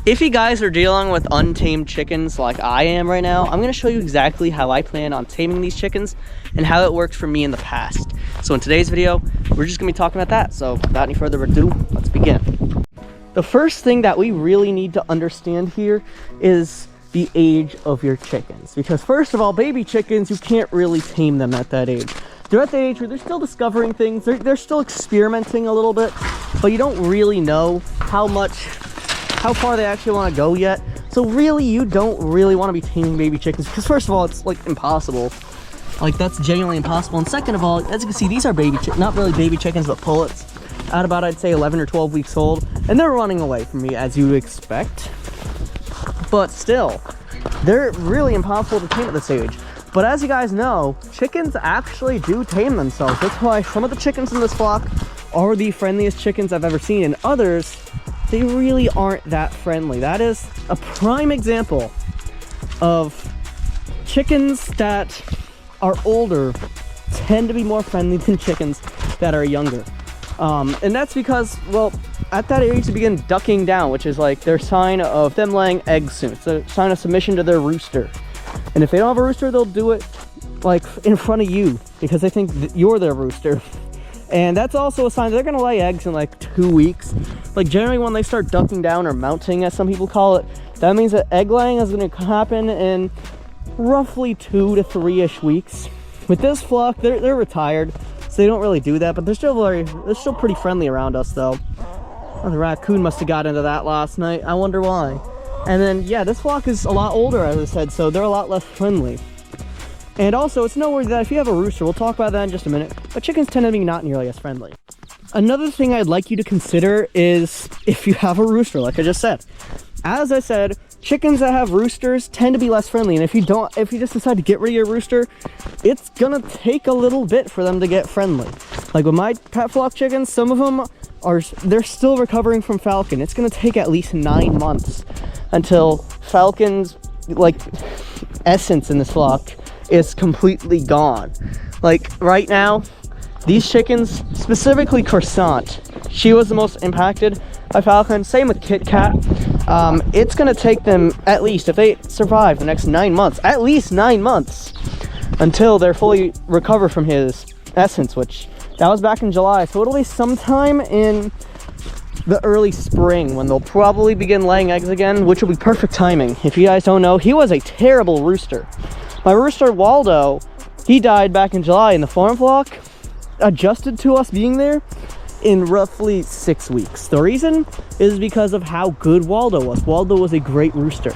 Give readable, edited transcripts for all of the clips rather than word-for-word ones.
If you guys are dealing with untamed chickens like I am right now, I'm gonna show you exactly how I plan on taming these chickens and how it worked for me in the past. So in today's video, we're just gonna be talking about that. So without any further ado, let's begin. The first thing that we really need to understand here is the age of your chickens. Because first of all, baby chickens, you can't really tame them at that age. They're at the age where they're still discovering things, they're still experimenting a little bit, but you don't really know how far they actually want to go yet. So really, you don't really want to be taming baby chickens because first of all, it's like impossible. Like that's genuinely impossible. And second of all, as you can see, these are not really baby chickens, but pullets at about, I'd say 11 or 12 weeks old. And they're running away from me as you would expect. But still, they're really impossible to tame at this age. But as you guys know, chickens actually do tame themselves. That's why some of the chickens in this flock are the friendliest chickens I've ever seen, and others, they really aren't that friendly. That is a prime example of chickens that are older tend to be more friendly than chickens that are younger. And that's because, well, at that age they begin ducking down, which is like their sign of them laying eggs soon. It's a sign of submission to their rooster. And if they don't have a rooster, they'll do it like in front of you because they think that you're their rooster. And that's also a sign they're gonna lay eggs in like 2 weeks. Like generally when they start ducking down or mounting, as some people call it, that means that egg laying is gonna happen in roughly 2 to 3-ish weeks. With this flock, they're retired, so they don't really do that, but they're still pretty friendly around us though. Oh, the raccoon must have got into that last night. I wonder why. And then, yeah, this flock is a lot older, as I said, so they're a lot less friendly. And also, it's noteworthy that if you have a rooster, we'll talk about that in just a minute, but chickens tend to be not nearly as friendly. Another thing I'd like you to consider is if you have a rooster, like I just said. As I said, chickens that have roosters tend to be less friendly, and if you just decide to get rid of your rooster, it's gonna take a little bit for them to get friendly. Like with my pet flock chickens, some of them they're still recovering from falcon. It's gonna take at least 9 months until falcon's like essence in this flock is completely gone. Like right now, these chickens, specifically Croissant, she was the most impacted by falcon. Same with Kit Kat. It's gonna take them at least, if they survive the next 9 months, at least 9 months until they're fully recovered from his essence, which that was back in July. So it'll be sometime in the early spring when they'll probably begin laying eggs again, which will be perfect timing. If you guys don't know, he was a terrible rooster. My rooster Waldo, he died back in July, and the farm flock adjusted to us being there in roughly 6 weeks. The reason is because of how good Waldo was. Waldo was a great rooster.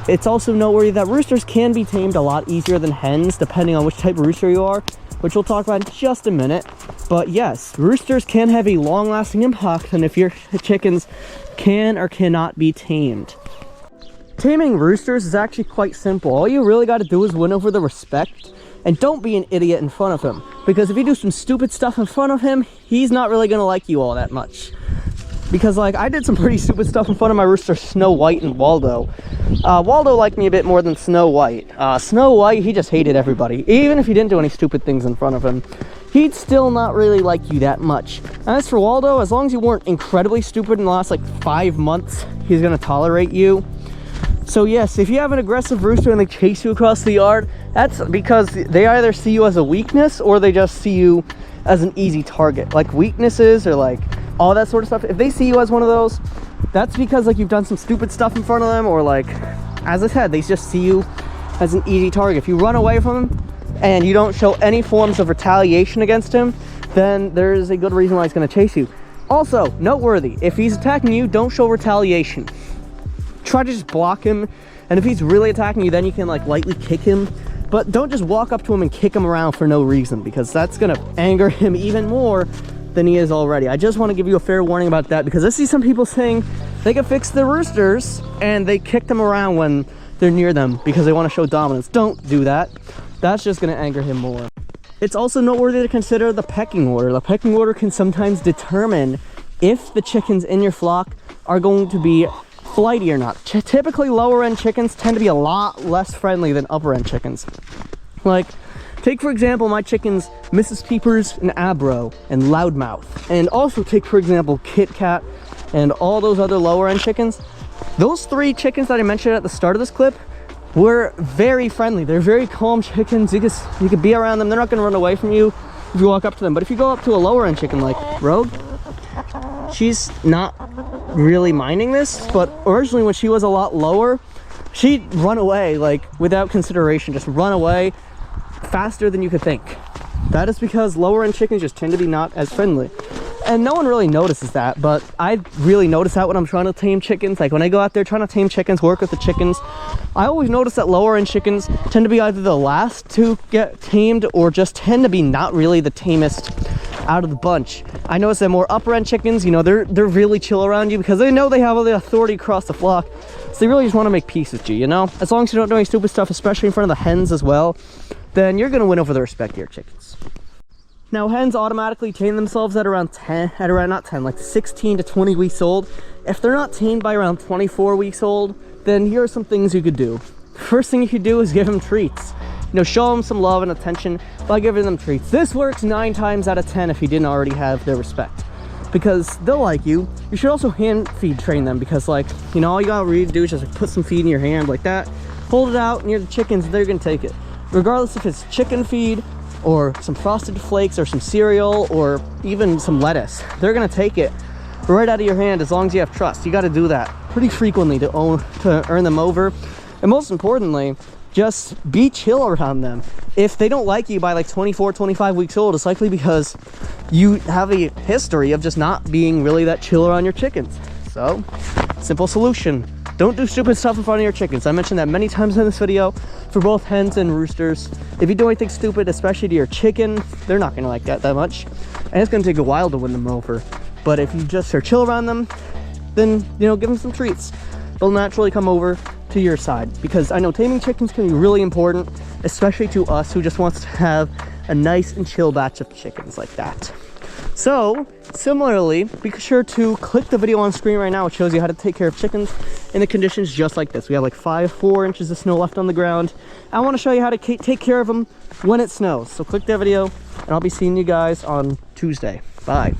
It's also noteworthy that roosters can be tamed a lot easier than hens, depending on which type of rooster you are, which we'll talk about in just a minute. But yes, roosters can have a long-lasting impact on if your chickens can or cannot be tamed. Taming roosters is actually quite simple. All you really got to do is win over the respect, and don't be an idiot in front of him, because if you do some stupid stuff in front of him, he's not really gonna like you all that much. Because like I did some pretty stupid stuff in front of my rooster Snow White and Waldo. Waldo liked me a bit more than Snow White. Snow White, he just hated everybody. Even if you didn't do any stupid things in front of him, he'd still not really like you that much. As for Waldo, as long as you weren't incredibly stupid in the last like 5 months, he's gonna tolerate you. So yes, if you have an aggressive rooster and they chase you across the yard, that's because they either see you as a weakness or they just see you as an easy target. Like weaknesses or like all that sort of stuff. If they see you as one of those, that's because like you've done some stupid stuff in front of them, or like, as I said, they just see you as an easy target. If you run away from him and you don't show any forms of retaliation against him, then there's a good reason why he's going to chase you. Also, noteworthy, if he's attacking you, don't show retaliation. Try to just block him, and if he's really attacking you, then you can like lightly kick him, but don't just walk up to him and kick him around for no reason, because that's gonna anger him even more than he is already. I just want to give you a fair warning about that, because I see some people saying they can fix their roosters and they kick them around when they're near them because they want to show dominance. Don't do that. That's just going to anger him more. It's also noteworthy to consider the pecking order. The pecking order can sometimes determine if the chickens in your flock are going to be flighty or not. Typically lower end chickens tend to be a lot less friendly than upper end chickens. Like, take for example my chickens Mrs. Peepers and Abro and Loudmouth, and also take for example Kit Kat and all those other lower end chickens. Those 3 chickens that I mentioned at the start of this clip were very friendly. They're very calm chickens. You could be around them. They're not gonna run away from you if you walk up to them. But if you go up to a lower end chicken like Rogue, she's not really minding this, but originally when she was a lot lower, she'd run away like without consideration, just run away faster than you could think. That is because lower end chickens just tend to be not as friendly. And no one really notices that, but I really notice that when I'm trying to tame chickens. Like when I go out there trying to tame chickens, work with the chickens, I always notice that lower end chickens tend to be either the last to get tamed or just tend to be not really the tamest out of the bunch. I notice that more upper end chickens, you know, they're really chill around you because they know they have all the authority across the flock. So they really just want to make peace with you, you know? As long as you don't do any stupid stuff, especially in front of the hens as well, then you're going to win over the respect of your chickens. Now, hens automatically tame themselves at around 16 to 20 weeks old. If they're not tamed by around 24 weeks old, then here are some things you could do. First thing you could do is give them treats. You know, show them some love and attention by giving them treats. This works 9 times out of 10 if you didn't already have their respect, because they'll like you. You should also hand feed train them, because like, you know, all you gotta really do is just like, put some feed in your hand like that, hold it out near the chickens, they're gonna take it. Regardless if it's chicken feed or some frosted flakes or some cereal or even some lettuce, they're gonna take it right out of your hand as long as you have trust. You got to do that pretty frequently to earn them over. And most importantly, just be chill around them. If they don't like you by like 24, 25 weeks old, it's likely because you have a history of just not being really that chill around your chickens. So, simple solution. Don't do stupid stuff in front of your chickens. I mentioned that many times in this video for both hens and roosters. If you do anything stupid, especially to your chicken, they're not gonna like that much. And it's gonna take a while to win them over. But if you just are chill around them, then, you know, give them some treats. They'll naturally come over to your side, because I know taming chickens can be really important, especially to us who just wants to have a nice and chill batch of chickens like that. So similarly, be sure to click the video on screen right now. It shows you how to take care of chickens in the conditions just like this. We have like 4 inches of snow left on the ground. I want to show you how to take care of them when it snows. So click that video and I'll be seeing you guys on Tuesday. Bye.